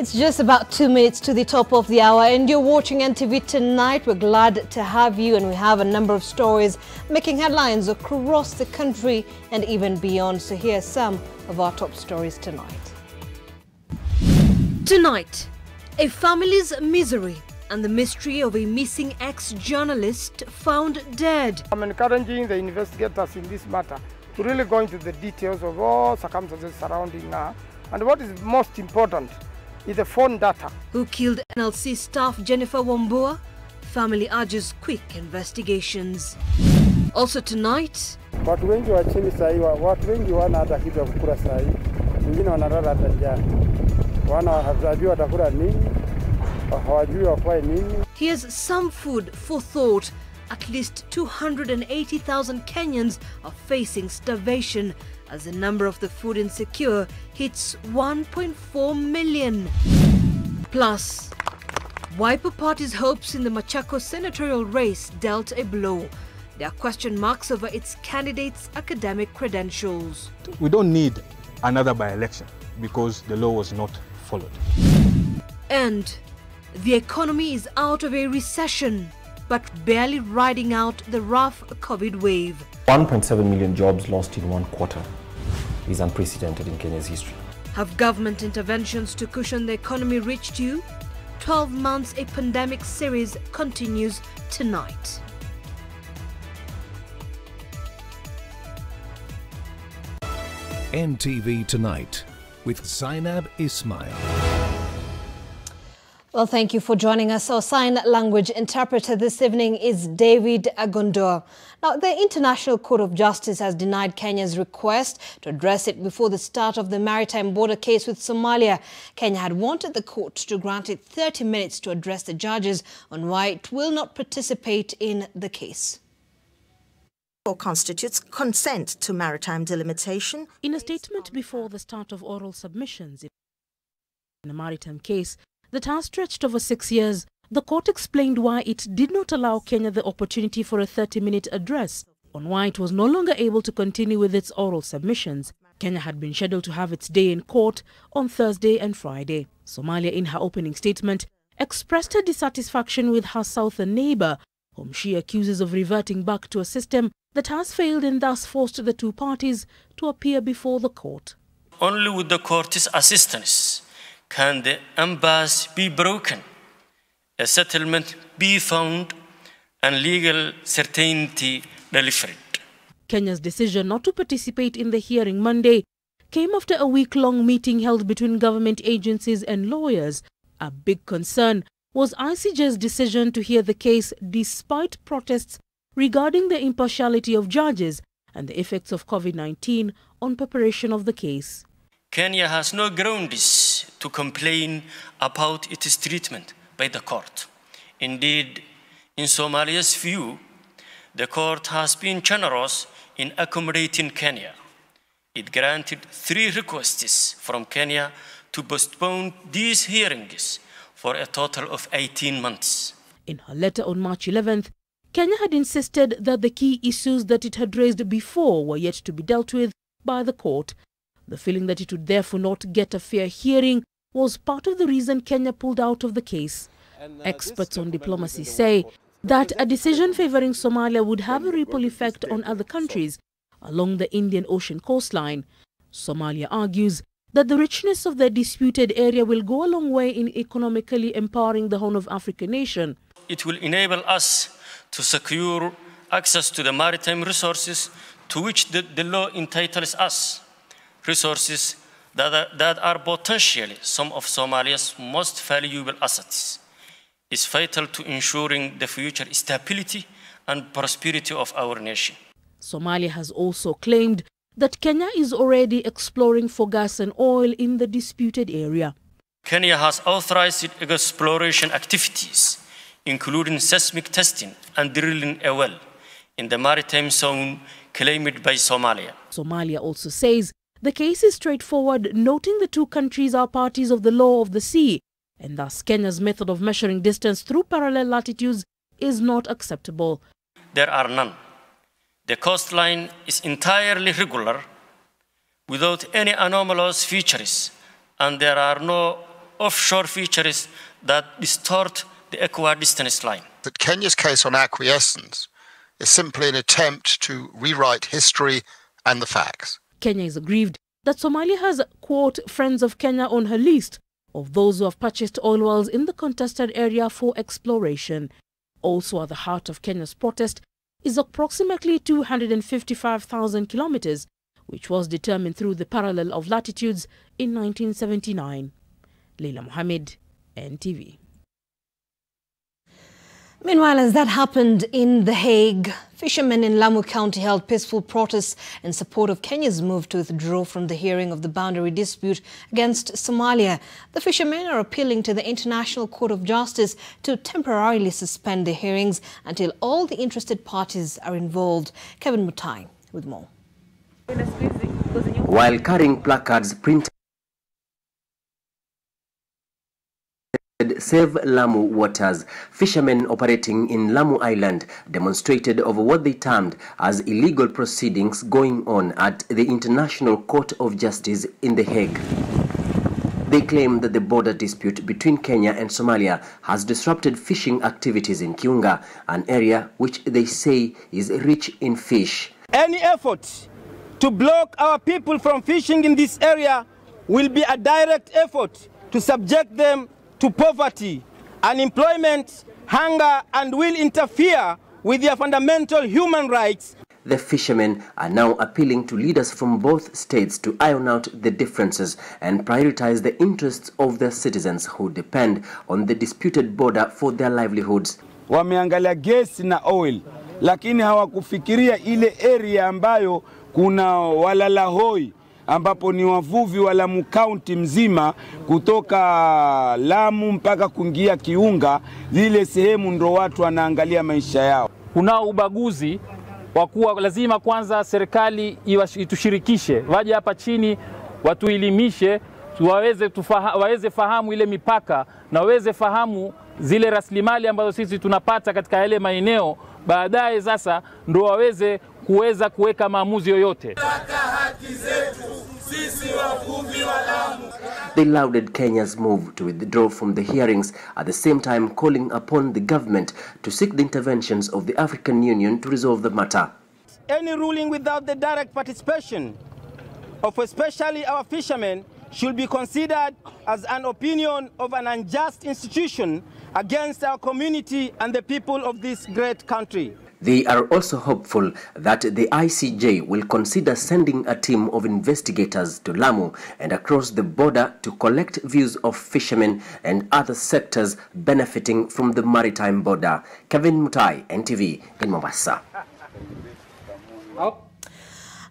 It's just about 2 minutes to the top of the hour and you're watching NTV Tonight. We're glad to have you, and we have a number of stories making headlines across the country and even beyond. So here's some of our top stories tonight. Tonight, a family's misery and the mystery of a missing ex-journalist found dead. I'm encouraging the investigators in this matter to really go into the details of all circumstances surrounding her, and what is most important is the phone data. Who killed NLC staff Jennifer Wambua? Family urges quick investigations. Also tonight, watu wengi wa chini sahi, watu wengi wana hata kitu ya kukula sahi, wengine wanalala hata njaa, wana hawajui watakula nini, hawajui wafanye nini. Here's some food for thought. At least 280,000 Kenyans are facing starvation as the number of the food insecure hits 1.4 million. Plus, Wiper Party's hopes in the Machakos senatorial race dealt a blow. There are question marks over its candidates' academic credentials. We don't need another by-election because the law was not followed. And the economy is out of a recession, but barely riding out the rough COVID wave. 1.7 million jobs lost in one quarter is unprecedented in Kenya's history. Have government interventions to cushion the economy reached you? 12 months a pandemic series continues tonight. NTV Tonight with Zainab Ismail. Well, thank you for joining us. Our sign language interpreter this evening is David Agondor. Now, the International Court of Justice has denied Kenya's request to address it before the start of the maritime border case with Somalia. Kenya had wanted the court to grant it 30 minutes to address the judges on why it will not participate in the case. Or constitutes consent to maritime delimitation. In a statement before the start of oral submissions in a maritime case that has stretched over 6 years, the court explained why it did not allow Kenya the opportunity for a 30-minute address on why it was no longer able to continue with its oral submissions. Kenya had been scheduled to have its day in court on Thursday and Friday. Somalia, in her opening statement, expressed her dissatisfaction with her southern neighbor, whom she accuses of reverting back to a system that has failed and thus forced the two parties to appear before the court. Only with the court's assistance can the impasse be broken, a settlement be found, and legal certainty delivered. Kenya's decision not to participate in the hearing Monday came after a week-long meeting held between government agencies and lawyers. A big concern was ICJ's decision to hear the case despite protests regarding the impartiality of judges and the effects of COVID-19 on preparation of the case. Kenya has no grounds to complain about its treatment by the court. Indeed, in Somalia's view, the court has been generous in accommodating Kenya. It granted 3 requests from Kenya to postpone these hearings for a total of 18 months. In her letter on March 11th, Kenya had insisted that the key issues that it had raised before were yet to be dealt with by the court. The feeling that it would therefore not get a fair hearing was part of the reason Kenya pulled out of the case. Experts on diplomacy say that a decision favoring Somalia would have a ripple effect on other countries along the Indian Ocean coastline. Somalia argues that the richness of the disputed area will go a long way in economically empowering the Horn of Africa nation. It will enable us to secure access to the maritime resources to which the law entitles us, resources that are potentially some of Somalia's most valuable assets. Is vital to ensuring the future stability and prosperity of our nation. Somalia has also claimed that Kenya is already exploring for gas and oil in the disputed area. Kenya has authorized exploration activities, including seismic testing and drilling a well in the maritime zone claimed by Somalia. Somalia also says the case is straightforward, noting the two countries are parties of the law of the sea, and thus Kenya's method of measuring distance through parallel latitudes is not acceptable. There are none. The coastline is entirely regular, without any anomalous features, and there are no offshore fisheries that distort the equidistance line. That Kenya's case on acquiescence is simply an attempt to rewrite history and the facts. Kenya is aggrieved that Somalia has, quote, friends of Kenya on her list of those who have purchased oil wells in the contested area for exploration. Also at the heart of Kenya's protest is approximately 255,000 kilometers, which was determined through the parallel of latitudes in 1979. Leila Mohammed, NTV. Meanwhile, as that happened in The Hague, fishermen in Lamu County held peaceful protests in support of Kenya's move to withdraw from the hearing of the boundary dispute against Somalia. The fishermen are appealing to the International Court of Justice to temporarily suspend the hearings until all the interested parties are involved. Kevin Mutai with more. While carrying placards printed Save Lamu Waters, fishermen operating in Lamu Island demonstrated over what they termed as illegal proceedings going on at the International Court of Justice in The Hague. They claim that the border dispute between Kenya and Somalia has disrupted fishing activities in Kiunga, an area which they say is rich in fish. Any effort to block our people from fishing in this area will be a direct effort to subject them to poverty, unemployment, hunger, and will interfere with their fundamental human rights. The fishermen are now appealing to leaders from both states to iron out the differences and prioritize the interests of their citizens who depend on the disputed border for their livelihoods. Wameangalia gesi na oil, lakini hawakufikiria ile area ambayo kuna walalahoi, ambapo ni wavuvi wa Lamu County mzima kutoka Lamu mpaka kuingia Kiunga. Zile sehemu ndo watu wanaangalia maisha yao. Kuna ubaguzi wa kuwa lazima kwanza serikali itushirikishe, waje hapa chini watuelimishe, waweze fahamu ile mipaka na waweze fahamu zile rasilimali ambazo sisi tunapata katika yale maeneo. Baadaye sasa ndo waweze kuweka maamuzi yoyote. They lauded Kenya's move to withdraw from the hearings, at the same time calling upon the government to seek the interventions of the African Union to resolve the matter. Any ruling without the direct participation of especially our fishermen should be considered as an opinion of an unjust institution against our community and the people of this great country. They are also hopeful that the ICJ will consider sending a team of investigators to Lamu and across the border to collect views of fishermen and other sectors benefiting from the maritime border. Kevin Mutai, NTV in Mombasa.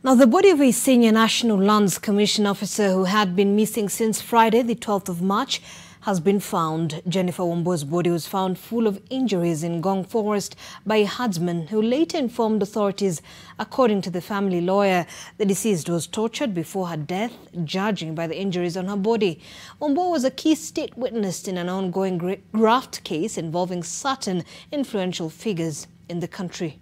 Now, the body of a senior National Lands Commission officer who had been missing since Friday, the 12th of March, has been found. Jennifer Wambua's body was found full of injuries in Gong Forest by a herdsman who later informed authorities. According to the family lawyer, the deceased was tortured before her death, judging by the injuries on her body. Wambua was a key state witness in an ongoing graft case involving certain influential figures in the country.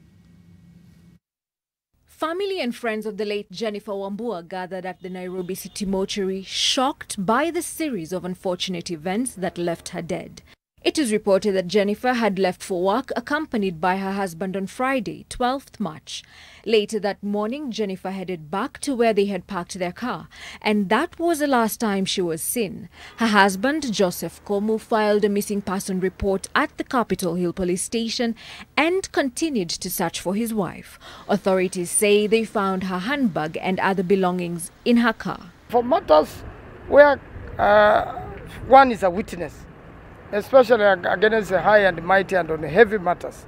Family and friends of the late Jennifer Wambua gathered at the Nairobi City mortuary, shocked by the series of unfortunate events that left her dead. It is reported that Jennifer had left for work accompanied by her husband on Friday, 12th March. Later that morning, Jennifer headed back to where they had parked their car, and that was the last time she was seen. Her husband, Joseph Komu, filed a missing person report at the Capitol Hill police station and continued to search for his wife. Authorities say they found her handbag and other belongings in her car. For matters where one is a witness, especially against the high and mighty and on heavy matters,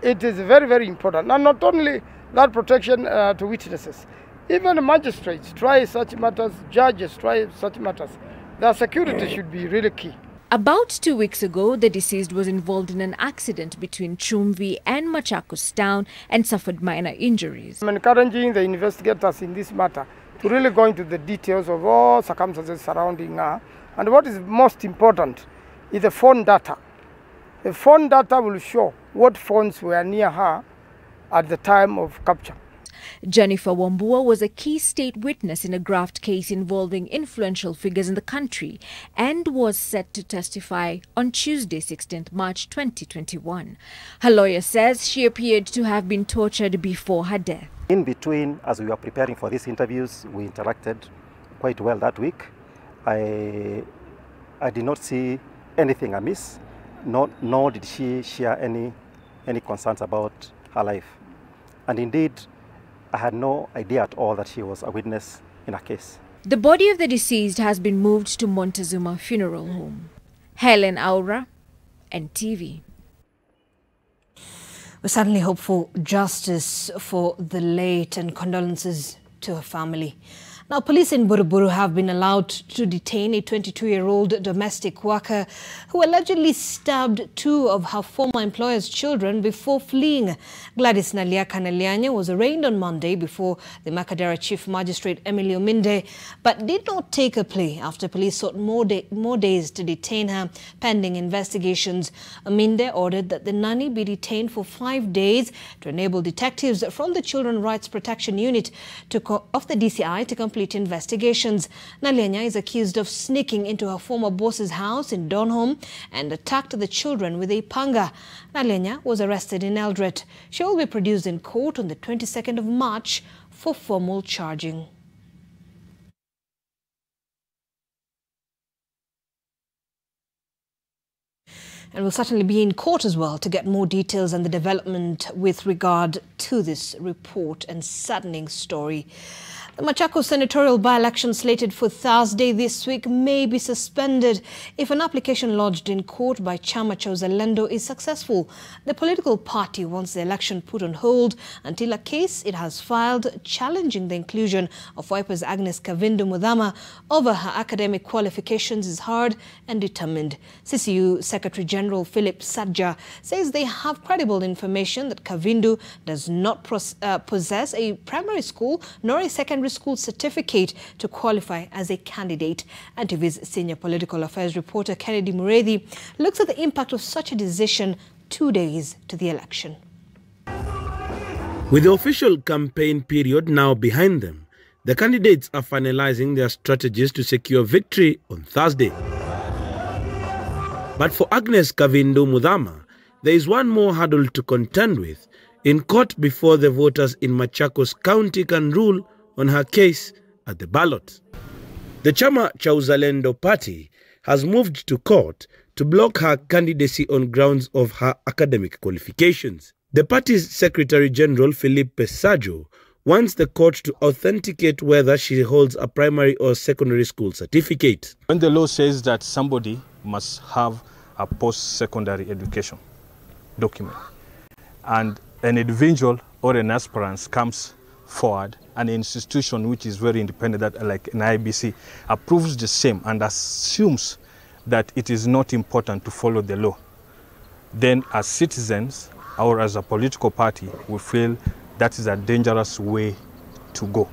it is very, very important. And not only that protection to witnesses, even magistrates try such matters, judges try such matters. Their security should be really key. About 2 weeks ago, the deceased was involved in an accident between Chumvi and Machakos town and suffered minor injuries. I'm encouraging the investigators in this matter to really go into the details of all circumstances surrounding her. And what is most important is the phone data. The phone data will show what phones were near her at the time of capture. Jennifer Wambua was a key state witness in a graft case involving influential figures in the country and was set to testify on Tuesday, 16th March 2021. Her lawyer says she appeared to have been tortured before her death. In between, as we were preparing for these interviews, we interacted quite well that week. I did not see anything amiss, nor did she share any concerns about her life. And indeed, I had no idea at all that she was a witness in a case. The body of the deceased has been moved to Montezuma Funeral Home. Helen Aura, NTV. We certainly hope for justice for the late and condolences to her family. Now, police in Buruburu have been allowed to detain a 22-year-old domestic worker who allegedly stabbed two of her former employer's children before fleeing. Gladys Naliaka Nalianya was arraigned on Monday before the Makadara Chief Magistrate Emilio Minde, but did not take a plea after police sought more days to detain her pending investigations. Minde ordered that the nanny be detained for 5 days to enable detectives from the Children's Rights Protection Unit of the DCI to complete investigations. Nalianya is accused of sneaking into her former boss's house in Donholm and attacked the children with a panga. Nalianya was arrested in Eldoret. She will be produced in court on the 22nd of March for formal charging. And we'll certainly be in court as well to get more details on the development with regard to this report and saddening story. The Machakos senatorial by-election slated for Thursday this week may be suspended if an application lodged in court by Chama cha Uzalendo is successful. The political party wants the election put on hold until a case it has filed challenging the inclusion of Wiper's Agnes Kavindu Muthama over her academic qualifications is heard and determined. CCU Secretary General Philip Sadja says they have credible information that Kavindu does not possess a primary school nor a secondary school certificate to qualify as a candidate. NTV's senior political affairs reporter Kennedy Mureithi looks at the impact of such a decision 2 days to the election. With the official campaign period now behind them, the candidates are finalizing their strategies to secure victory on Thursday. But for Agnes Kavindu Muthama, there is one more hurdle to contend with in court before the voters in Machakos County can rule on her case at the ballot. The Chama cha Uzalendo party has moved to court to block her candidacy on grounds of her academic qualifications. The party's Secretary General Felipe Sajo wants the court to authenticate whether she holds a primary or secondary school certificate. When the law says that somebody must have a post-secondary education document and an individual or an aspirant comes forward, an institution which is very independent, like an IBC, approves the same and assumes that it is not important to follow the law, then as citizens or as a political party, we feel that is a dangerous way to go.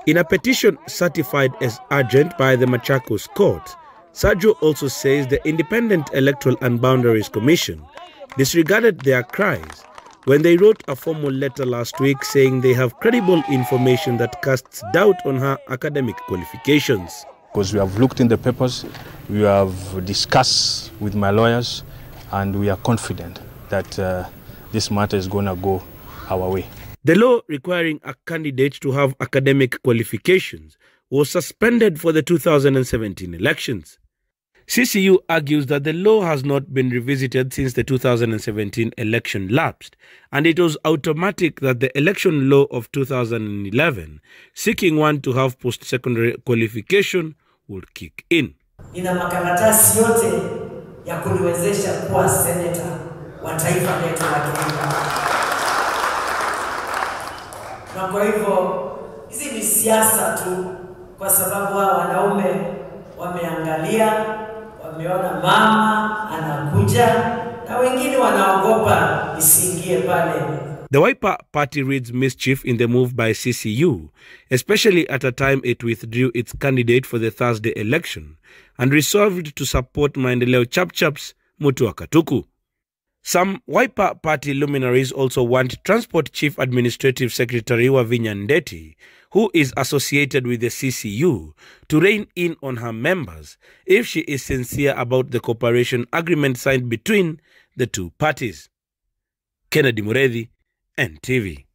In a petition certified as urgent by the Machakos court, Sajo also says the Independent Electoral and Boundaries Commission disregarded their cries when they wrote a formal letter last week saying they have credible information that casts doubt on her academic qualifications. Because we have looked in the papers, we have discussed with my lawyers, and we are confident that this matter is going to go our way. The law requiring a candidate to have academic qualifications was suspended for the 2017 elections. CCU argues that the law has not been revisited since the 2017 election lapsed, and it was automatic that the election law of 2011, seeking one to have post-secondary qualification, would kick in. Nina makaratasi yote ya kuniwezesha kuwa seneta wa taifa letu la Kenya. Na kwa hivyo hizi ni siasa tu, kwa sababu hao wanaume wameangalia, wameona mama anakuja na wengine wanaogopa isiingie pale. The Wiper party reads mischief in the move by CCU, especially at a time it withdrew its candidate for the Thursday election and resolved to support Maendeleo Chapchap's Mutua Katuku. Some Wiper Party luminaries also want Transport Chief Administrative Secretary Wavinya Ndeti, who is associated with the CCU, to rein in on her members if she is sincere about the cooperation agreement signed between the two parties. Kennedy Muredi, NTV.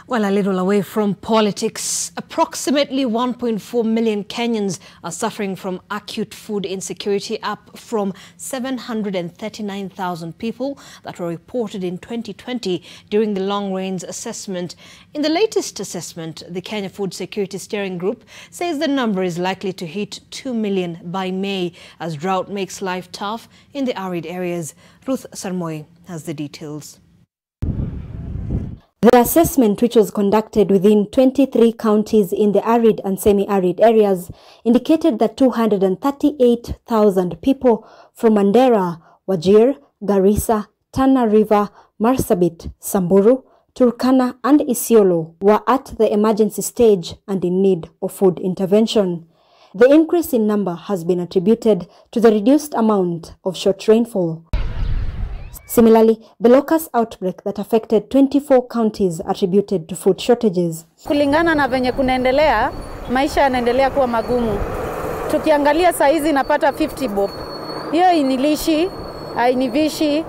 Well, a little away from politics, approximately 1.4 million Kenyans are suffering from acute food insecurity, up from 739,000 people that were reported in 2020 during the long-range assessment. In the latest assessment, the Kenya Food Security Steering Group says the number is likely to hit 2 million by May as drought makes life tough in the arid areas. Ruth Sarmoi has the details. The assessment, which was conducted within 23 counties in the arid and semi-arid areas, indicated that 238,000 people from Mandera, Wajir, Garissa, Tana River, Marsabit, Samburu, Turkana and Isiolo were at the emergency stage and in need of food intervention. The increase in number has been attributed to the reduced amount of short rainfall. Similarly, the locust outbreak that affected 24 counties attributed to food shortages. Kulingana na venye kunaendelea, maisha yanaendelea kuwa magumu. Tukiangalia saa hizi napata 50 bob. Hiyo inilishi, hainivishi,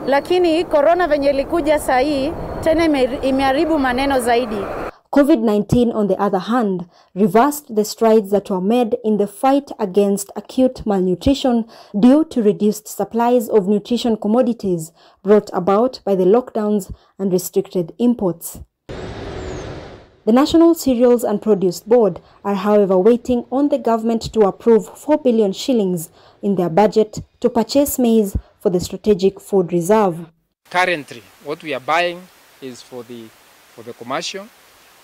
lakini corona venye ilikuja saa hii tena imeharibu maneno zaidi. COVID-19, on the other hand, reversed the strides that were made in the fight against acute malnutrition due to reduced supplies of nutrition commodities brought about by the lockdowns and restricted imports. The National Cereals and Produce Board are, however, waiting on the government to approve 4 billion shillings in their budget to purchase maize for the strategic food reserve. Currently, what we are buying is for the commercial.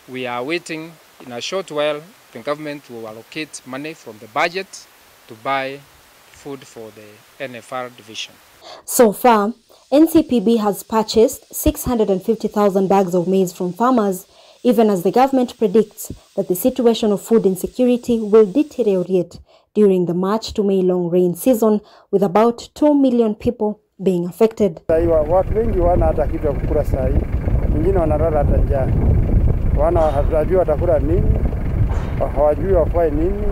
We are waiting in a short while the government will allocate money from the budget to buy food for the NFR division. So far, NCPB has purchased 650,000 bags of maize from farmers, even as the government predicts that the situation of food insecurity will deteriorate during the March to May long rain season, with about 2 million people being affected. Watu wengi wana hata kitu ya kukula saa hii, wengine wanalala hata njaa. Wana hawajui watakula nini, hawajui wafanye nini.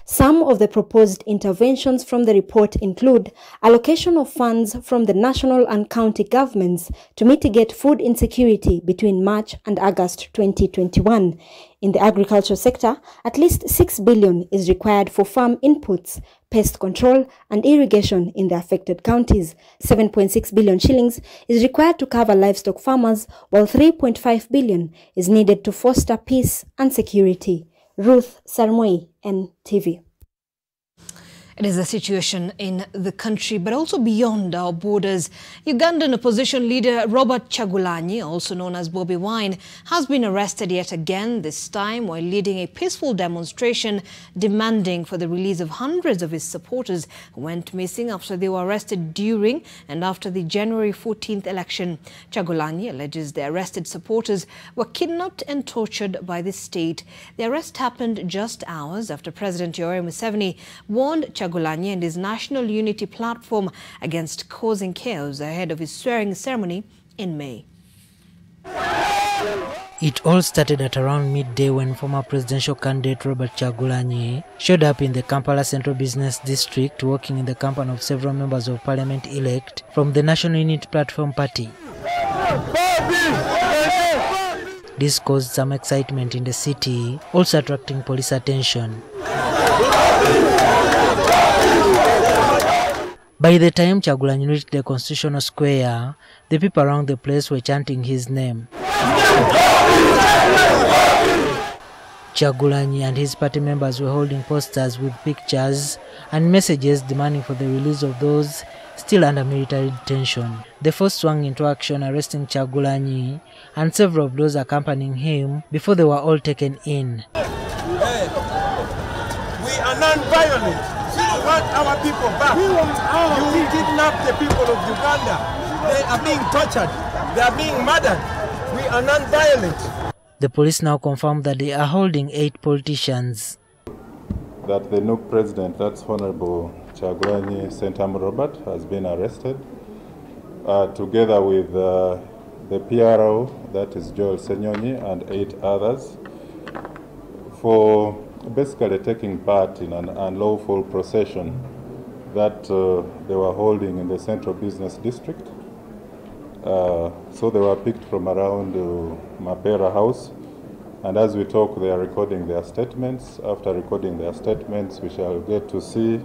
Some of the proposed interventions from the report include allocation of funds from the national and county governments to mitigate food insecurity between March and August 2021. In the agriculture sector, at least 6 billion is required for farm inputs, pest control and irrigation in the affected counties. 7.6 billion shillings is required to cover livestock farmers, while 3.5 billion is needed to foster peace and security. Ruth Sarmoi, NTV. It is the situation in the country, but also beyond our borders. Ugandan opposition leader Robert Kyagulanyi, also known as Bobi Wine, has been arrested yet again, this time while leading a peaceful demonstration demanding for the release of hundreds of his supporters who went missing after they were arrested during and after the January 14th election. Kyagulanyi alleges the arrested supporters were kidnapped and tortured by the state. The arrest happened just hours after President Yoweri Museveni warned Kyagulanyi and his National Unity Platform against causing chaos ahead of his swearing ceremony in May. It all started at around midday when former presidential candidate Robert Kyagulanyi showed up in the Kampala Central Business District, working in the company of several members of parliament elect from the National Unity Platform party. This caused some excitement in the city, also attracting police attention. By the time Kyagulanyi reached the Constitutional Square, the people around the place were chanting his name. Kyagulanyi and his party members were holding posters with pictures and messages demanding for the release of those still under military detention. The force swung into action, arresting Kyagulanyi and several of those accompanying him before they were all taken in. We are non-violent. We want our people back. You kidnap the people of Uganda. They are being tortured. They are being murdered. We are non-violent. The police now confirmed that they are holding 8 politicians. That the new president, that's Honorable Kyagulanyi Sentamu Robert, has been arrested together with the PRO, that is Joel Senyonyi, and 8 others, for basically taking part in an unlawful procession that they were holding in the Central Business District. So they were picked from around Mapera House, and as we talk, they are recording their statements. After recording their statements, we shall get to see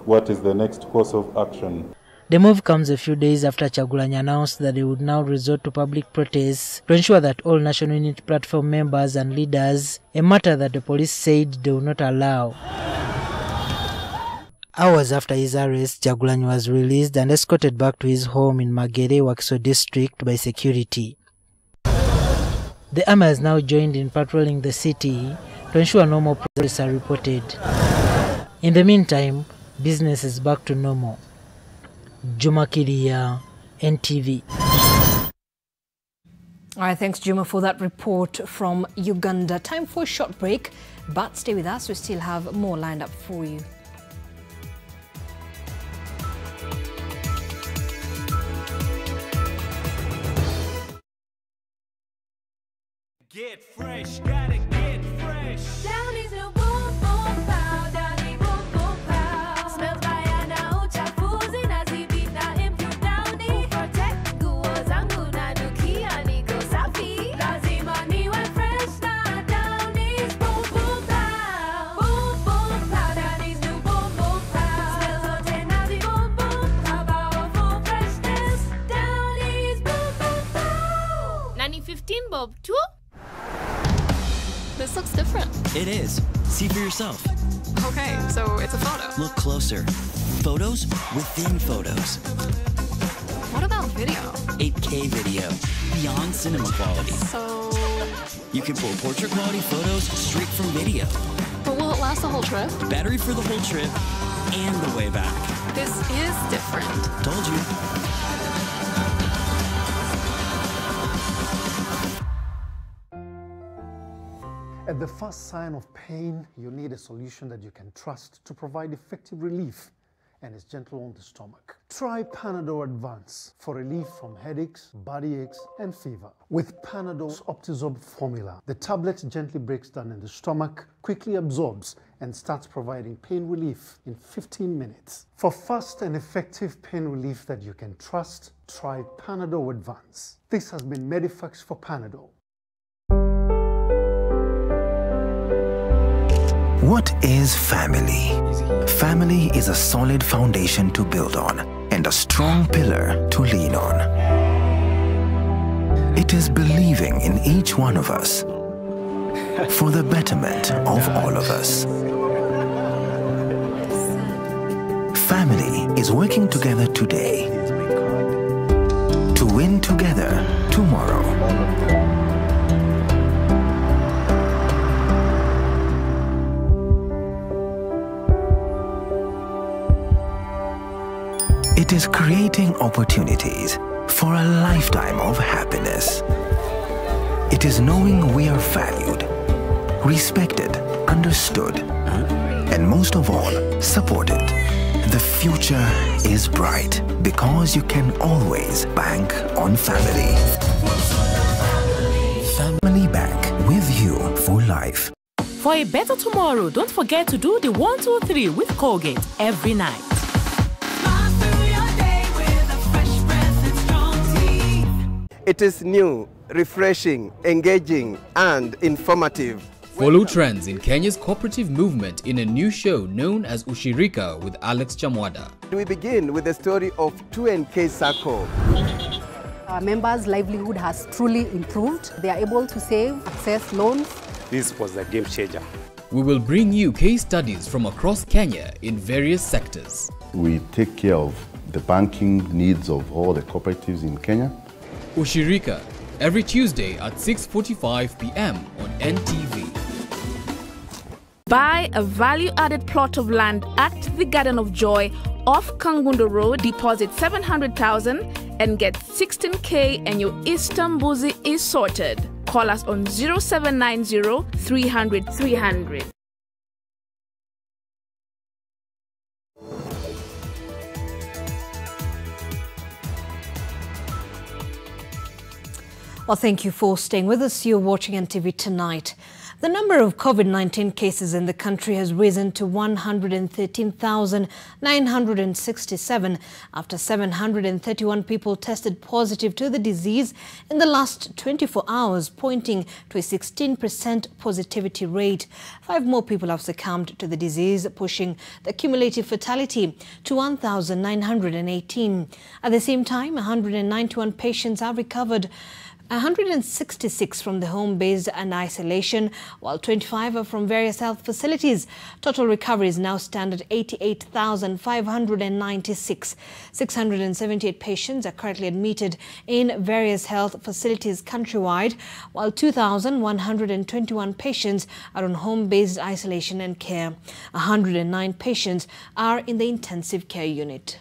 what is the next course of action. The move comes a few days after Kyagulanyi announced that they would now resort to public protests to ensure that all National Unity Platform members and leaders, a matter that the police said they would not allow. Hours after his arrest, Kyagulanyi was released and escorted back to his home in Magere, Wakiso district by security. The army has now joined in patrolling the city to ensure no more protests are reported. In the meantime, business is back to normal. Juma Kiria, NTV. All right, thanks Juma for that report from Uganda. Time for a short break, but stay with us, we still have more lined up for you. Get fresh, gotta get fresh. Down is no boom boom pow, down is boom boom pow. Smells bayana uchafuzi na zibita impure downy. Protect nguo zangu na nukia niko safi. Lazima niwe fresh na down is boom boom pow. Boom boom pow, down is no boom boom pow. Smells zote na zi boom boom pow. Powerful freshness, down is boom boom pow. 15 bob too? This looks different. It is. See for yourself. Okay, so it's a photo. Look closer. Photos within photos. What about video? 8K video. Beyond cinema quality. So... You can pull portrait quality photos straight from video. But will it last the whole trip? Battery for the whole trip and the way back. This is different. Told you. At the first sign of pain, you need a solution that you can trust to provide effective relief and is gentle on the stomach. Try Panadol Advance for relief from headaches, body aches, and fever. With Panadol's Optizorb formula, the tablet gently breaks down in the stomach, quickly absorbs, and starts providing pain relief in 15 minutes. For fast and effective pain relief that you can trust, try Panadol Advance. This has been Medifax for Panadol. What is family? Family is a solid foundation to build on and a strong pillar to lean on. It is believing in each one of us for the betterment of all of us. Family is working together today to win together tomorrow. It is creating opportunities for a lifetime of happiness. It is knowing we are valued, respected, understood, and most of all, supported. The future is bright because you can always bank on family. Family Bank, with you for life. For a better tomorrow, don't forget to do the 1, 2, 3 with Colgate every night. It is new, refreshing, engaging, and informative. Follow trends in Kenya's cooperative movement in a new show known as Ushirika with Alex Chamwada. We begin with the story of 2NK Sacco. Our members' livelihood has truly improved. They are able to save, access loans. This was a game changer. We will bring you case studies from across Kenya in various sectors. We take care of the banking needs of all the cooperatives in Kenya. Ushirika, every Tuesday at 6:45 p.m. on NTV. Buy a value-added plot of land at the Garden of Joy off Kangundo Road, deposit 700,000 and get 16K and your Istanbuzi is sorted. Call us on 0790 300 300. Well, thank you for staying with us. You're watching NTV Tonight. The number of COVID-19 cases in the country has risen to 113,967 after 731 people tested positive to the disease in the last 24 hours, pointing to a 16% positivity rate. 5 more people have succumbed to the disease, pushing the cumulative fatality to 1,918. At the same time, 191 patients have recovered, 166 from the home-based and isolation, while 25 are from various health facilities. Total recoveries now stand at 88,596. 678 patients are currently admitted in various health facilities countrywide, while 2,121 patients are on home-based isolation and care. 109 patients are in the intensive care unit.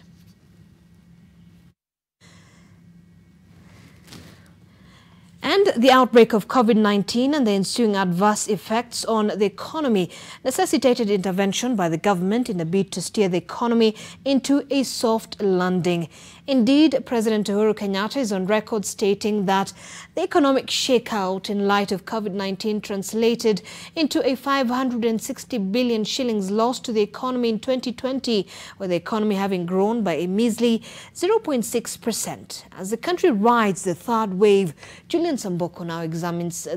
And the outbreak of COVID-19 and the ensuing adverse effects on the economy necessitated intervention by the government in a bid to steer the economy into a soft landing. Indeed, President Uhuru Kenyatta is on record stating that the economic shakeout in light of COVID-19 translated into a 560 billion shillings loss to the economy in 2020, with the economy having grown by a measly 0.6%. As the country rides the third wave, Julian Samboko now examines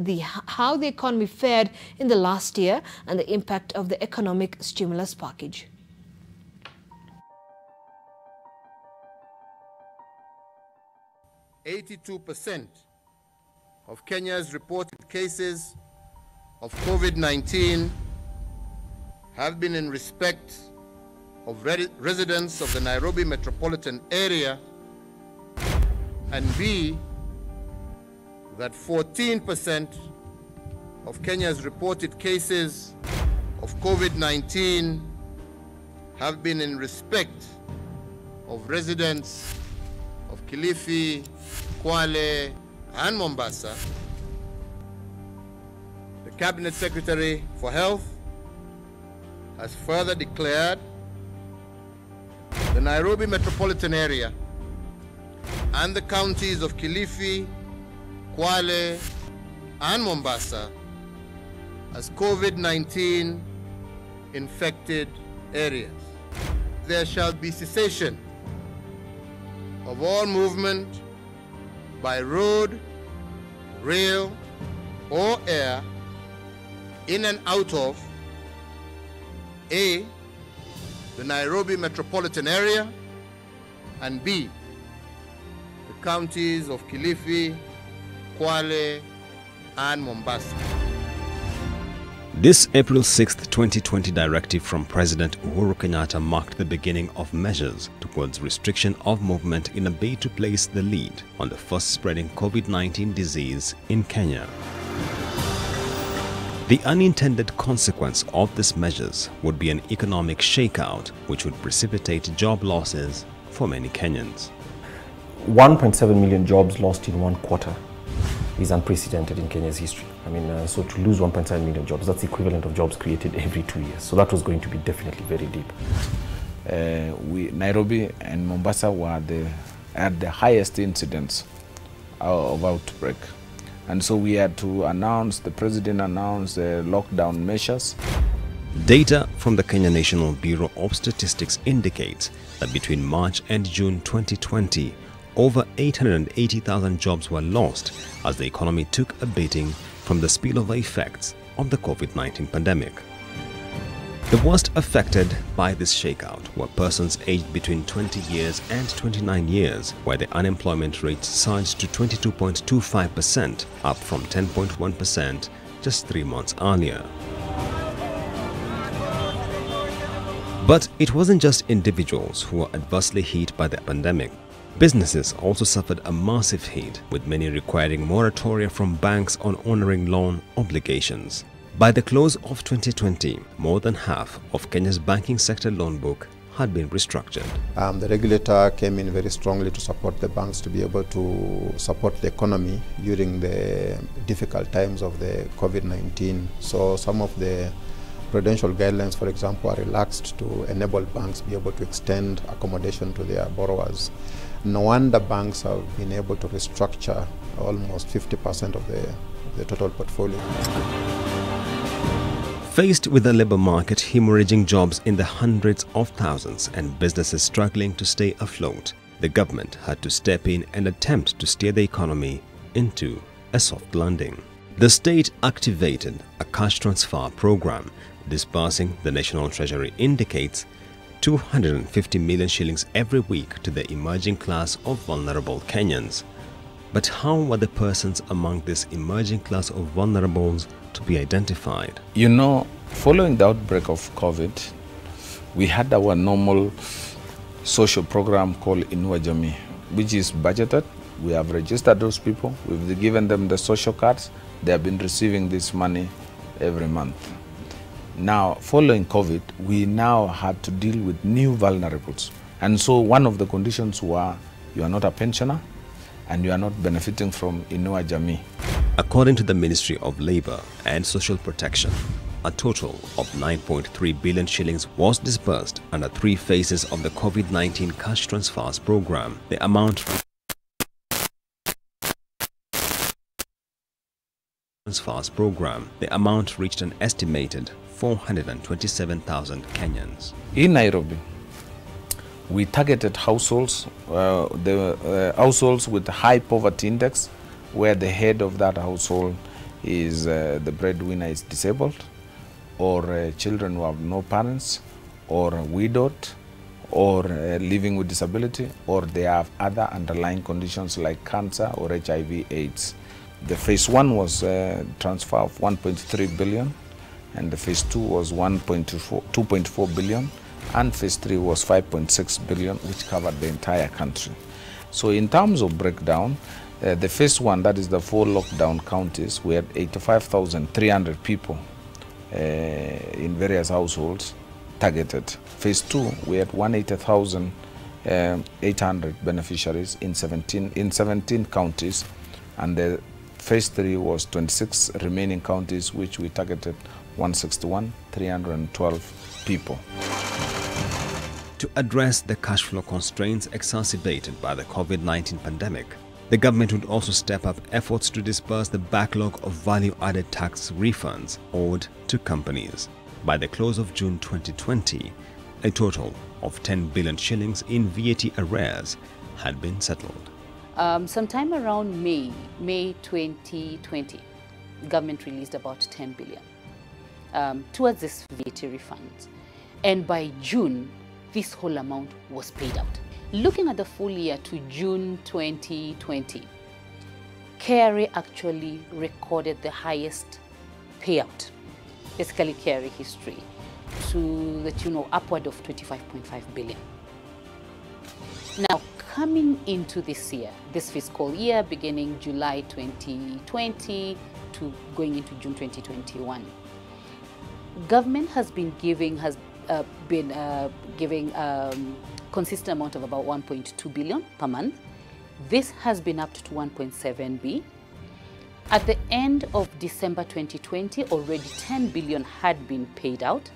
how the economy fared in the last year and the impact of the economic stimulus package. 82% of Kenya's reported cases of COVID-19 have been in respect of residents of the Nairobi metropolitan area, and B, that 14% of Kenya's reported cases of COVID-19 have been in respect of residents of Kilifi, Kwale, and Mombasa. The Cabinet Secretary for Health has further declared the Nairobi metropolitan area and the counties of Kilifi, Kwale, and Mombasa as COVID-19 infected areas. There shall be cessation of all movement by road, rail, or air in and out of A, the Nairobi metropolitan area, and B, the counties of Kilifi, Kwale, and Mombasa. This April 6, 2020 directive from President Uhuru Kenyatta marked the beginning of measures towards restriction of movement in a bid to place the lead on the first spreading COVID-19 disease in Kenya. The unintended consequence of these measures would be an economic shakeout which would precipitate job losses for many Kenyans. 1.7 million jobs lost in one quarter is unprecedented in Kenya's history. I mean, so to lose 1.7 million jobs, that's the equivalent of jobs created every 2 years. So that was going to be definitely very deep. Nairobi and Mombasa were at the highest incidence of outbreak. And so we had to announce, the president announced lockdown measures. Data from the Kenya National Bureau of Statistics indicates that between March and June 2020, over 880,000 jobs were lost as the economy took a beating from the spillover effects of the COVID-19 pandemic. The worst affected by this shakeout were persons aged between 20 years and 29 years, where the unemployment rate surged to 22.25%, up from 10.1% just 3 months earlier. But it wasn't just individuals who were adversely hit by the pandemic. Businesses also suffered a massive hit, with many requiring moratoria from banks on honoring loan obligations. By the close of 2020, more than half of Kenya's banking sector loan book had been restructured. The regulator came in very strongly to support the banks to be able to support the economy during the difficult times of the COVID-19. So some of the prudential guidelines, for example, are relaxed to enable banks to be able to extend accommodation to their borrowers. No wonder banks have been able to restructure almost 50% of the total portfolio. Faced with the labor market hemorrhaging jobs in the hundreds of thousands and businesses struggling to stay afloat, the government had to step in and attempt to steer the economy into a soft landing. The state activated a cash transfer program disbursing the National Treasury indicates 250 million shillings every week to the emerging class of vulnerable Kenyans. But how were the persons among this emerging class of vulnerables to be identified? You know, following the outbreak of COVID, we had our normal social program called Inua Jamii, which is budgeted. We have registered those people. We've given them the social cards. They have been receiving this money every month. Now, following COVID, we now had to deal with new vulnerables. And so one of the conditions were you are not a pensioner and you are not benefiting from Inua Jamii. According to the Ministry of Labour and Social Protection, a total of 9.3 billion shillings was disbursed under 3 phases of the COVID-19 cash transfers program. The amount reached an estimated 427,000 Kenyans. In Nairobi, we targeted households, households with high poverty index, where the head of that household is the breadwinner is disabled, or children who have no parents, or widowed, or living with disability, or they have other underlying conditions like cancer or HIV/AIDS. The phase 1 was a transfer of 1.3 billion, and the phase 2 was 2.4 billion, and phase 3 was 5.6 billion, which covered the entire country. So in terms of breakdown, the phase 1, that is the 4 lockdown counties, we had 85,300 people in various households targeted. Phase 2, we had 180,800 beneficiaries in 17 counties, and the phase 3 was 26 remaining counties, which we targeted 161,312 people. To address the cash flow constraints exacerbated by the COVID-19 pandemic, the government would also step up efforts to disburse the backlog of value-added tax refunds owed to companies. By the close of June 2020, a total of 10 billion shillings in VAT arrears had been settled. Sometime around May 2020, the government released about 10 billion towards this VAT refund. And by June, this whole amount was paid out. Looking at the full year to June 2020, KRA actually recorded the highest payout, basically KRA history, to the tune of upward of 25.5 billion. Now, coming into this year, this fiscal year, beginning July 2020 to going into June 2021, government has been giving consistent amount of about 1.2 billion per month. This has been up to 1.7 billion. At the end of December 2020, already 10 billion had been paid out.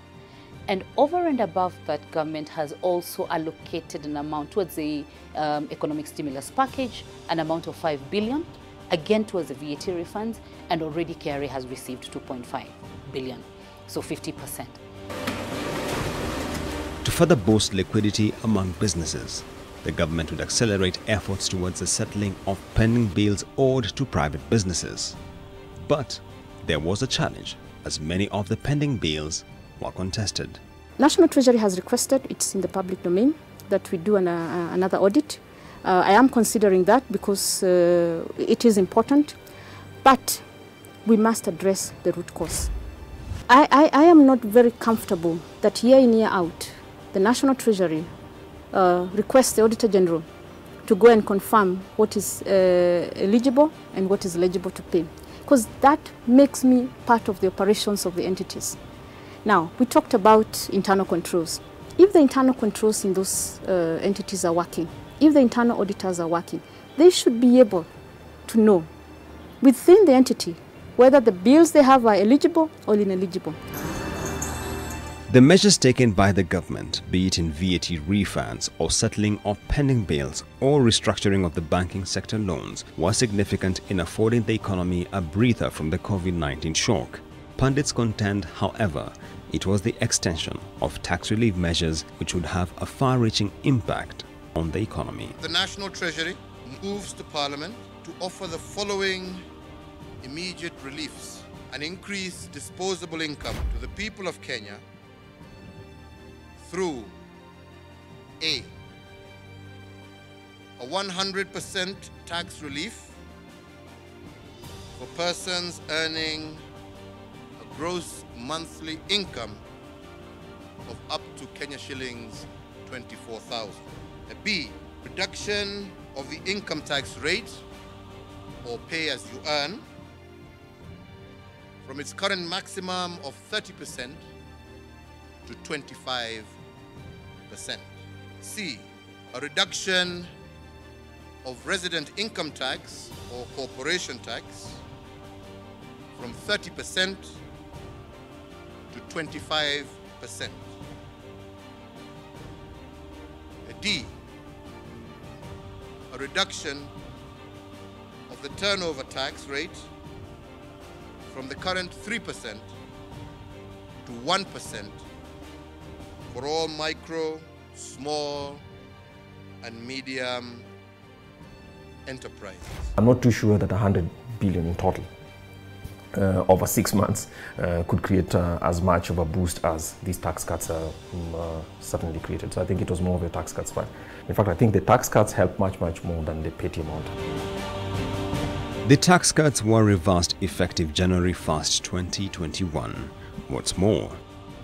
And over and above that, government has also allocated an amount towards the economic stimulus package, an amount of 5 billion, again towards the VAT refunds, and already KRA has received 2.5 billion, so 50%. To further boost liquidity among businesses, the government would accelerate efforts towards the settling of pending bills owed to private businesses. But there was a challenge, as many of the pending bills were contested. National Treasury has requested, it's in the public domain, that we do another audit. I am considering that because it is important, but we must address the root cause. I am not very comfortable that year in, year out, the National Treasury requests the Auditor General to go and confirm what is eligible and what is eligible to pay, because that makes me part of the operations of the entities. Now, we talked about internal controls. If the internal controls in those entities are working, if the internal auditors are working, they should be able to know within the entity whether the bills they have are eligible or ineligible. The measures taken by the government, be it in VAT refunds or settling of pending bills or restructuring of the banking sector loans, were significant in affording the economy a breather from the COVID-19 shock. Pundits contend, however, it was the extension of tax relief measures which would have a far-reaching impact on the economy. The National Treasury moves to Parliament to offer the following immediate reliefs: an increased disposable income to the people of Kenya through A 100% tax relief for persons earning a gross monthly income of up to Kenya shillings 24,000. B, reduction of the income tax rate or pay as you earn from its current maximum of 30% to 25%. C, a reduction of resident income tax or corporation tax from 30% to 25%. D, a reduction of the turnover tax rate from the current 3% to 1% for all micro, small, and medium enterprises. I'm not too sure that 100 billion in total over 6 months could create as much of a boost as these tax cuts certainly created. So I think it was more of a tax cuts. But in fact, I think the tax cuts helped much more than the petty amount. The tax cuts were reversed effective January 1st, 2021. What's more,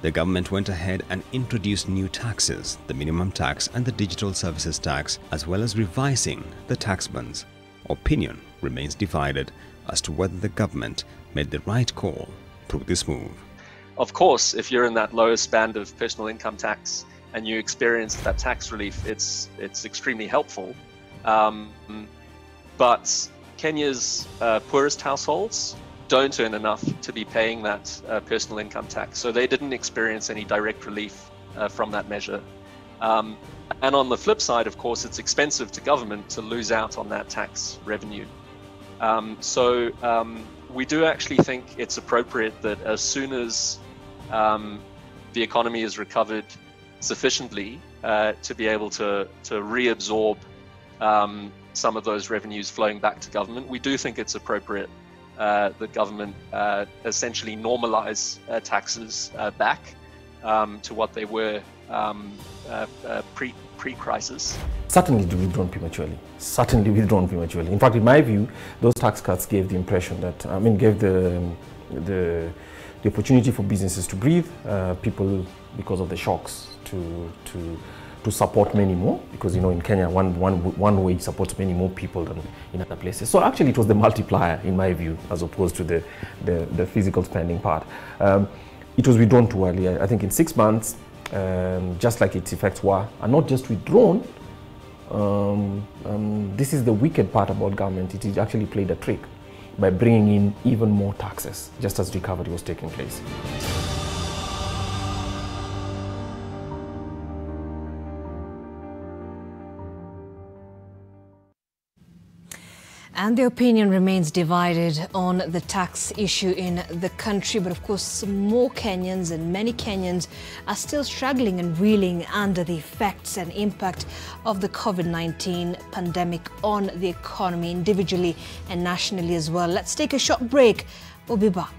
the government went ahead and introduced new taxes, the minimum tax and the digital services tax, as well as revising the tax bands. Opinion remains divided as to whether the government made the right call through this move. Of course, if you're in that lowest band of personal income tax and you experience that tax relief, it's extremely helpful. But Kenya's poorest households don't earn enough to be paying that personal income tax, so they didn't experience any direct relief from that measure. And on the flip side, of course, it's expensive to government to lose out on that tax revenue. We do actually think it's appropriate that as soon as the economy is recovered sufficiently to be able to reabsorb some of those revenues flowing back to government, we do think it's appropriate that government essentially normalize taxes back to what they were pre-crisis. Certainly withdrawn prematurely. Certainly withdrawn prematurely. In fact, in my view, those tax cuts gave the impression that, gave the opportunity for businesses to breathe, people, because of the shocks, to support many more, because in Kenya one wage supports many more people than in other places. So actually it was the multiplier in my view, as opposed to the physical spending part. It was withdrawn too early. I think in 6 months, just like its effects were, and not just withdrawn. This is the wicked part about government. It actually played a trick by bringing in even more taxes, just as recovery was taking place. And the opinion remains divided on the tax issue in the country. But of course, more Kenyans and many Kenyans are still struggling and reeling under the effects and impact of the COVID-19 pandemic on the economy individually and nationally as well. Let's take a short break. We'll be back.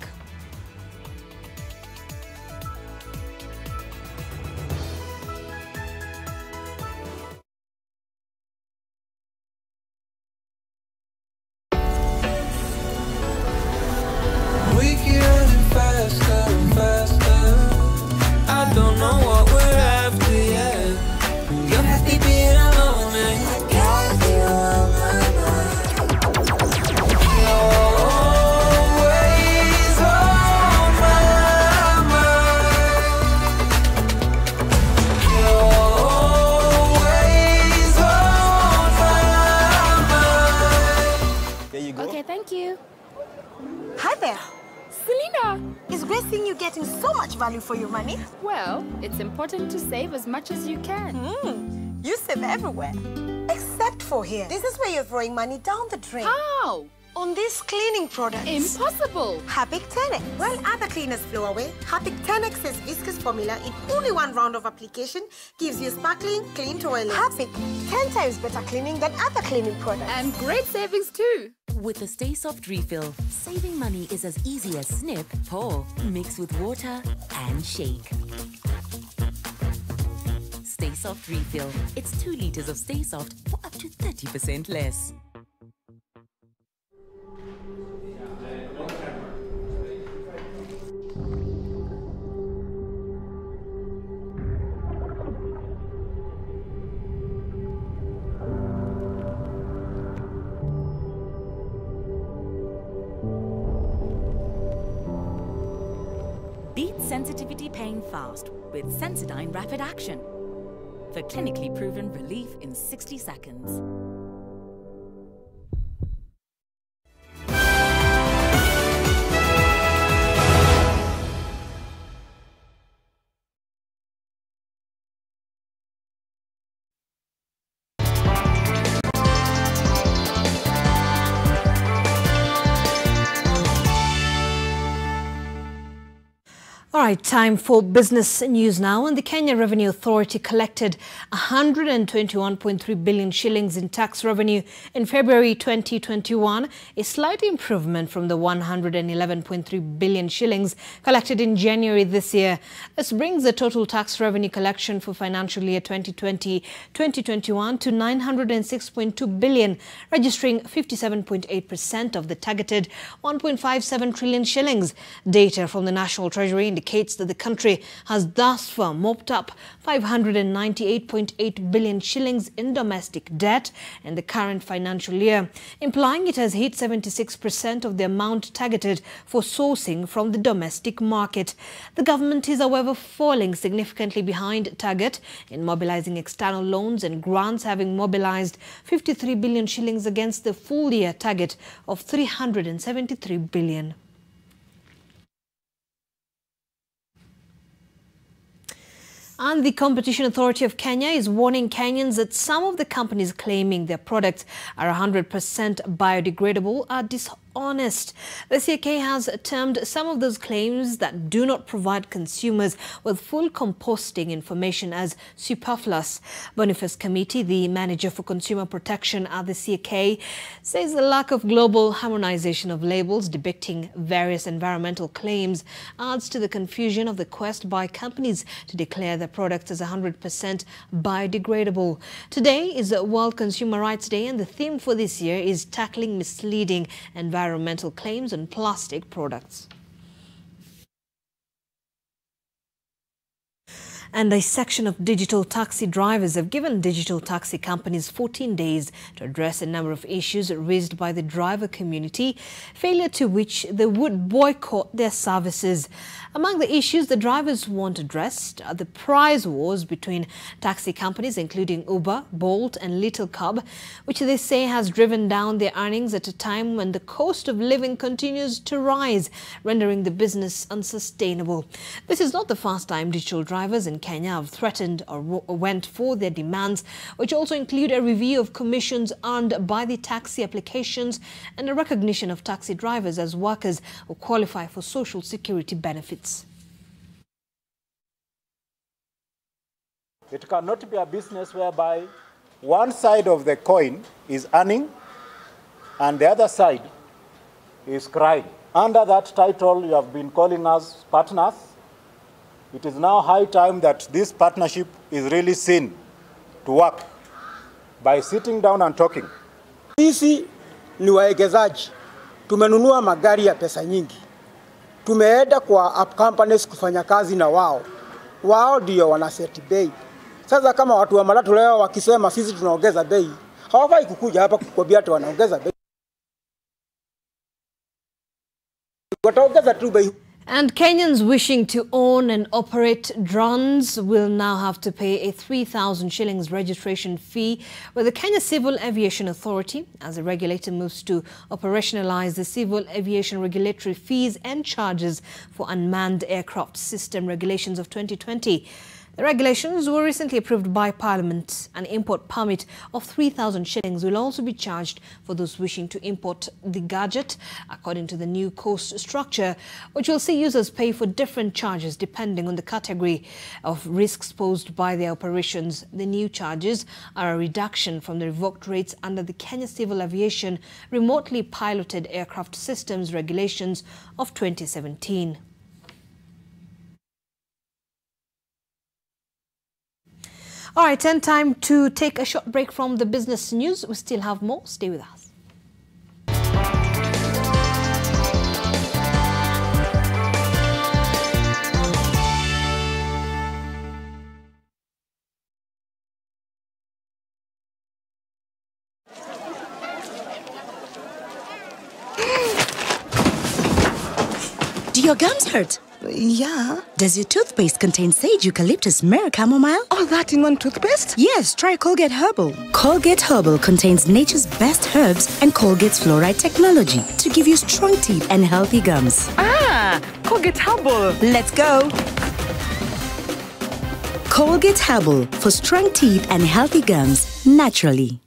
Selena! Is Grace seeing you getting so much value for your money? Well, it's important to save as much as you can. You save everywhere. Except for here. This is where you're throwing money down the drain. How? On these cleaning products. Impossible. Harpic 10X. While other cleaners flow away, Harpic 10X's viscous formula in only one round of application gives you sparkling, clean toilet. Harpic, 10 times better cleaning than other cleaning products. And great savings too. With the Stay Soft refill, saving money is as easy as snip, pour, mix with water, and shake. Stay Soft refill. It's 2 liters of Stay Soft for up to 30% less. Beat sensitivity pain fast with Sensodyne Rapid Action for clinically proven relief in 60 seconds. All right, time for business news now. And the Kenya Revenue Authority collected 121.3 billion shillings in tax revenue in February 2021, a slight improvement from the 111.3 billion shillings collected in January this year. This brings the total tax revenue collection for financial year 2020-2021 to 906.2 billion, registering 57.8% of the targeted 1.57 trillion shillings. Data from the National Treasury indicates that the country has thus far mopped up 598.8 billion shillings in domestic debt in the current financial year, implying it has hit 76% of the amount targeted for sourcing from the domestic market. The government is, however, falling significantly behind target in mobilizing external loans and grants, having mobilized 53 billion shillings against the full-year target of 373 billion. And the Competition Authority of Kenya is warning Kenyans that some of the companies claiming their products are 100% biodegradable are dishonest. The CAK has termed some of those claims that do not provide consumers with full composting information as superfluous. Boniface Committee, the manager for consumer protection at the CAK, says the lack of global harmonization of labels depicting various environmental claims adds to the confusion of the quest by companies to declare their products as 100% biodegradable. Today is World Consumer Rights Day, and the theme for this year is tackling misleading environmental claims on plastic products. And a section of digital taxi drivers have given digital taxi companies 14 days to address a number of issues raised by the driver community, failure to which they would boycott their services. Among the issues the drivers want addressed are the price wars between taxi companies, including Uber, Bolt and Little Cub, which they say has driven down their earnings at a time when the cost of living continues to rise, rendering the business unsustainable. This is not the first time digital drivers in Kenya have threatened or went for their demands, which also include a review of commissions earned by the taxi applications and a recognition of taxi drivers as workers who qualify for social security benefits. It cannot be a business whereby one side of the coin is earning and the other side is crying. Under that title, you have been calling us partners. It is now high time that this partnership is really seen to work by sitting down and talking. Sisi ni waegezaji. Tumenunua magari ya pesa nyingi. Tumeenda kwa app companies kufanya kazi na wao. Wao ndio wanaseti bei. Sasa kama watu wa matatu leo wakisema sisi tunaongeza bei, hawafai kukuja hapa kukwambia ati wanaongeza bei. Wataongeza tu bei. And Kenyans wishing to own and operate drones will now have to pay a 3,000 shillings registration fee with the Kenya Civil Aviation Authority as the regulator moves to operationalize the civil aviation regulatory fees and charges for unmanned aircraft system regulations of 2020. The regulations were recently approved by Parliament. An import permit of 3,000 shillings will also be charged for those wishing to import the gadget, according to the new cost structure, which will see users pay for different charges depending on the category of risks posed by their operations. The new charges are a reduction from the revoked rates under the Kenya Civil Aviation Remotely Piloted Aircraft Systems Regulations of 2017. All right, and time to take a short break from the business news. We still have more. Stay with us. Do your gums hurt? Yeah. Does your toothpaste contain sage, eucalyptus, myrrh, chamomile? All that in one toothpaste? Yes, try Colgate Herbal. Colgate Herbal contains nature's best herbs and Colgate's fluoride technology to give you strong teeth and healthy gums. Ah, Colgate Herbal. Let's go. Colgate Herbal for strong teeth and healthy gums naturally.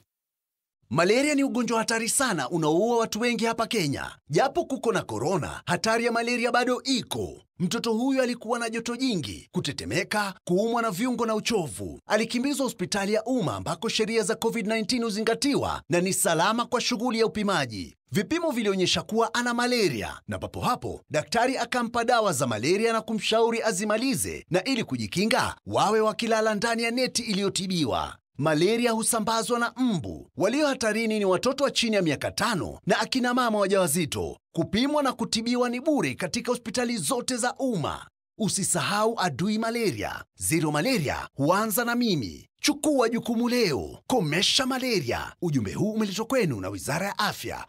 Malaria ni ugonjwa hatari sana unaoua watu wengi hapa Kenya. Japo kuko na corona, hatari ya malaria bado iko. Mtoto huyu alikuwa na joto jingi, kutetemeka, kuumwa na viungo na uchovu. Alikimbizwa hospitali ya umma ambako sheria za COVID-19 huzingatiwa na ni salama kwa shughuli ya upimaji. Vipimo vilionyesha kuwa ana malaria na papo hapo daktari akampa dawa za malaria na kumshauri azimalize, na ili kujikinga wawe wakilala ndani ya neti iliyotibiwa. Malaria husambazwa na mbu. Walio hatarini ni watoto wa chini ya miaka 5 na akina mama wajawazito. Kupimwa na kutibiwa ni bure katika hospitali zote za umma. Usisahau adui malaria. Zero malaria huanza na mimi. Chukua jukumu leo. Komesha malaria. Ujumbe huu umeletwa kwenu na Wizara ya Afya.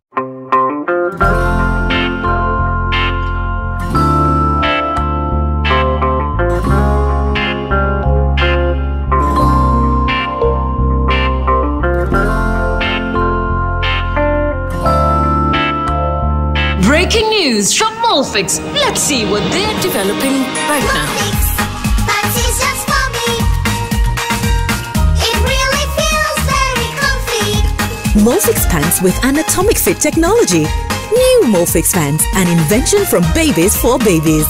Breaking news from Molfix. Let's see what they're developing right now. That is just for me. It really feels very comfy. Molfix pants with anatomic fit technology. New Molfix pants, an invention from babies for babies.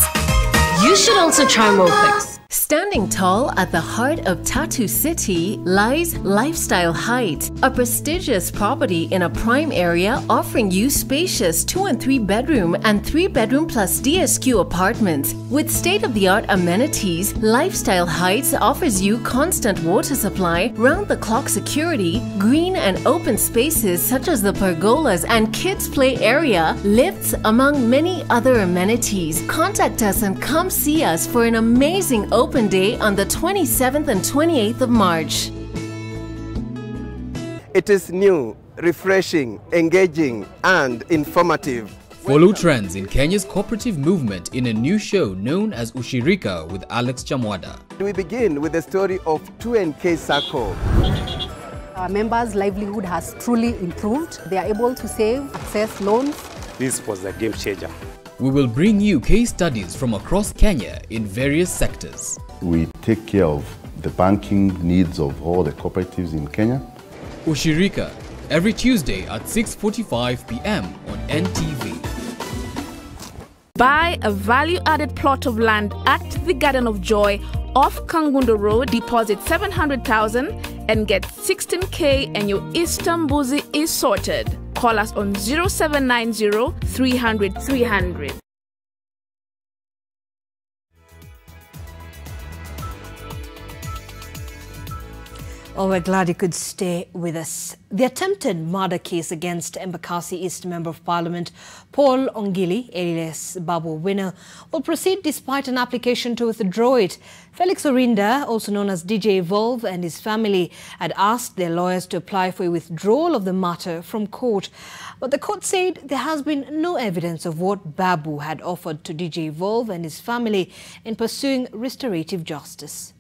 You should also try Molfix. Standing tall at the heart of Tattoo City lies Lifestyle Heights, a prestigious property in a prime area offering you spacious 2- and 3-bedroom and 3-bedroom plus DSQ apartments. With state-of-the-art amenities, Lifestyle Heights offers you constant water supply, round-the-clock security, green and open spaces such as the pergolas and kids play area, lifts, among many other amenities. Contact us and come see us for an amazing open day on the 27th and 28th of March. It is new, refreshing, engaging and informative. Follow trends in Kenya's cooperative movement in a new show known as Ushirika with Alex Chamwada. We begin with the story of 2NK Sacco. Our members' livelihood has truly improved. They are able to save, access loans. This was a game changer. We will bring you case studies from across Kenya in various sectors. We take care of the banking needs of all the cooperatives in Kenya. Ushirika, every Tuesday at 6:45 p.m. on NTV. Buy a value-added plot of land at the Garden of Joy off Kangundo Road, deposit 700,000 and get 16K and your Istanbuzi is sorted. Call us on 0790 300 300. Oh, we're glad you could stay with us. The attempted murder case against Embakasi East Member of Parliament Paul Ongili, alias Babu Owino, will proceed despite an application to withdraw it. Felix Orinda, also known as DJ Evolve, and his family had asked their lawyers to apply for a withdrawal of the matter from court. But the court said there has been no evidence of what Babu had offered to DJ Evolve and his family in pursuing restorative justice.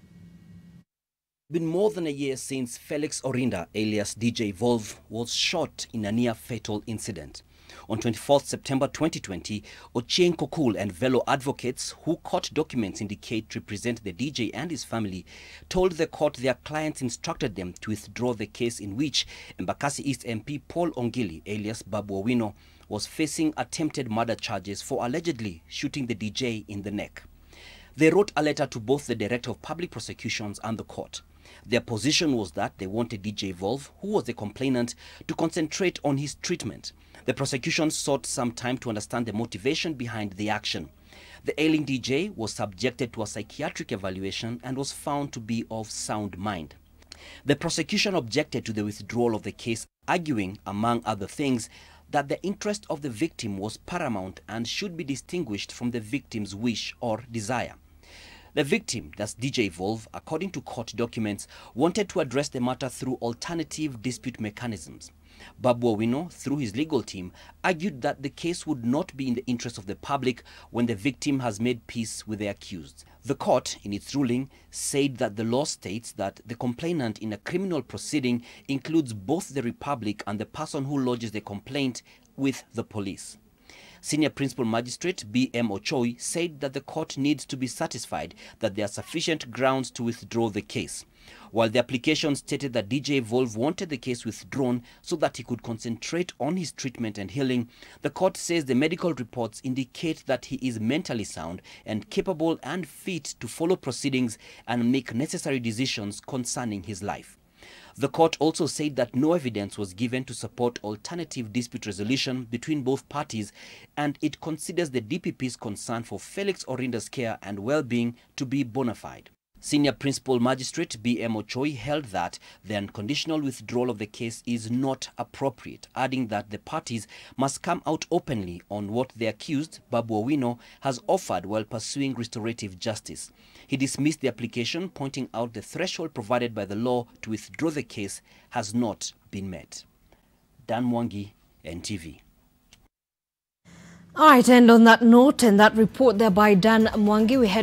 Been more than a year since Felix Orinda, alias DJ Evolve, was shot in a near-fatal incident. On 24th September 2020, Ochieng Kokul and fellow advocates who court documents indicate represent the DJ and his family told the court their clients instructed them to withdraw the case in which Embakasi East MP Paul Ongili, alias Babu Owino, was facing attempted murder charges for allegedly shooting the DJ in the neck. They wrote a letter to both the Director of Public Prosecutions and the court. Their position was that they wanted DJ Evolve, who was the complainant, to concentrate on his treatment. The prosecution sought some time to understand the motivation behind the action. The ailing DJ was subjected to a psychiatric evaluation and was found to be of sound mind. The prosecution objected to the withdrawal of the case, arguing, among other things, that the interest of the victim was paramount and should be distinguished from the victim's wish or desire. The victim, that's DJ Evolve, according to court documents, wanted to address the matter through alternative dispute mechanisms. Babu Owino, through his legal team, argued that the case would not be in the interest of the public when the victim has made peace with the accused. The court, in its ruling, said that the law states that the complainant in a criminal proceeding includes both the republic and the person who lodges the complaint with the police. Senior Principal Magistrate B.M. Ochoi said that the court needs to be satisfied that there are sufficient grounds to withdraw the case. While the application stated that DJ Evolve wanted the case withdrawn so that he could concentrate on his treatment and healing, the court says the medical reports indicate that he is mentally sound and capable and fit to follow proceedings and make necessary decisions concerning his life. The court also said that no evidence was given to support alternative dispute resolution between both parties, and it considers the DPP's concern for Felix Orinda's care and well-being to be bona fide. Senior Principal Magistrate B.M. Ochoi held that the unconditional withdrawal of the case is not appropriate, adding that the parties must come out openly on what the accused, Babu Owino, has offered while pursuing restorative justice. He dismissed the application, pointing out the threshold provided by the law to withdraw the case has not been met. Dan Mwangi, NTV. All right, and on that note and that report there by Dan Mwangi, we head